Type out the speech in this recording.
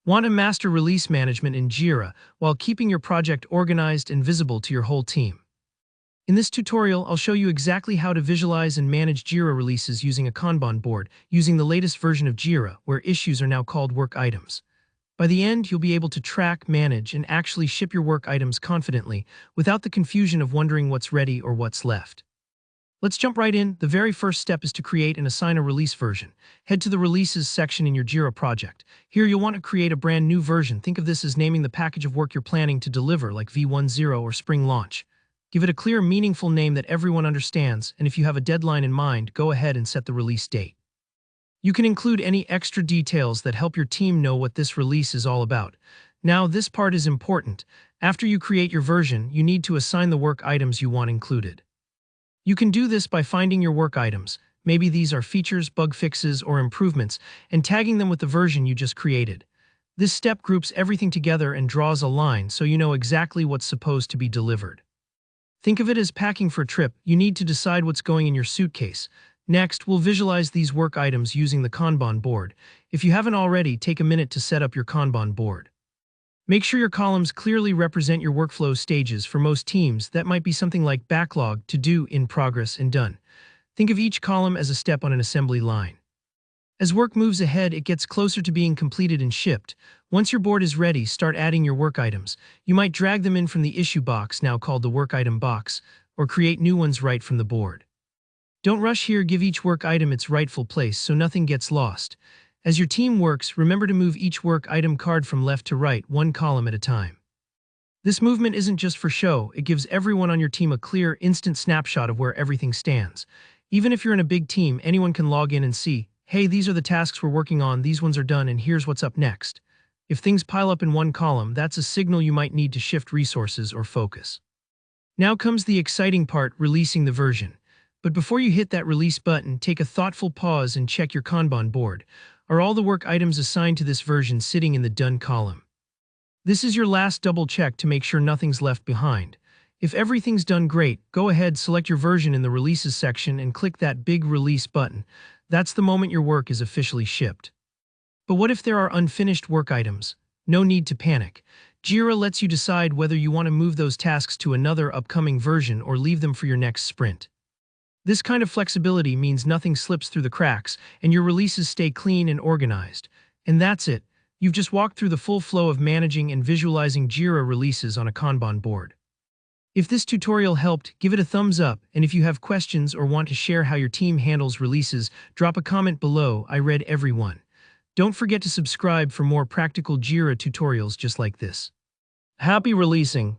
Want to master release management in Jira while keeping your project organized and visible to your whole team? In this tutorial, I'll show you exactly how to visualize and manage Jira releases using a Kanban board, using the latest version of Jira, where issues are now called work items. By the end, you'll be able to track, manage, and actually ship your work items confidently, without the confusion of wondering what's ready or what's left. Let's jump right in. The very first step is to create and assign a release version. Head to the Releases section in your Jira project. Here you'll want to create a brand new version. Think of this as naming the package of work you're planning to deliver, like V10 or Spring Launch. Give it a clear, meaningful name that everyone understands, and if you have a deadline in mind, go ahead and set the release date. You can include any extra details that help your team know what this release is all about. Now, this part is important. After you create your version, you need to assign the work items you want included. You can do this by finding your work items. Maybe these are features, bug fixes, or improvements, and tagging them with the version you just created. This step groups everything together and draws a line so you know exactly what's supposed to be delivered. Think of it as packing for a trip. You need to decide what's going in your suitcase. Next, we'll visualize these work items using the Kanban board. If you haven't already, take a minute to set up your Kanban board. Make sure your columns clearly represent your workflow stages. For most teams, that might be something like backlog, to do, in progress, and done. Think of each column as a step on an assembly line. As work moves ahead, it gets closer to being completed and shipped. Once your board is ready, start adding your work items. You might drag them in from the issue box, now called the work item box, or create new ones right from the board. Don't rush here. Give each work item its rightful place so nothing gets lost. As your team works, remember to move each work item card from left to right, one column at a time. This movement isn't just for show. It gives everyone on your team a clear, instant snapshot of where everything stands. Even if you're in a big team, anyone can log in and see, hey, these are the tasks we're working on, these ones are done, and here's what's up next. If things pile up in one column, that's a signal you might need to shift resources or focus. Now comes the exciting part, releasing the version. But before you hit that release button, take a thoughtful pause and check your Kanban board. Are all the work items assigned to this version sitting in the Done column? This is your last double check to make sure nothing's left behind. If everything's done great, go ahead, select your version in the Releases section and click that big Release button. That's the moment your work is officially shipped. But what if there are unfinished work items? No need to panic. Jira lets you decide whether you want to move those tasks to another upcoming version or leave them for your next sprint. This kind of flexibility means nothing slips through the cracks and your releases stay clean and organized. And that's it. You've just walked through the full flow of managing and visualizing Jira releases on a Kanban board. If this tutorial helped, give it a thumbs up, and if you have questions or want to share how your team handles releases, drop a comment below. I read every one. Don't forget to subscribe for more practical Jira tutorials just like this. Happy releasing!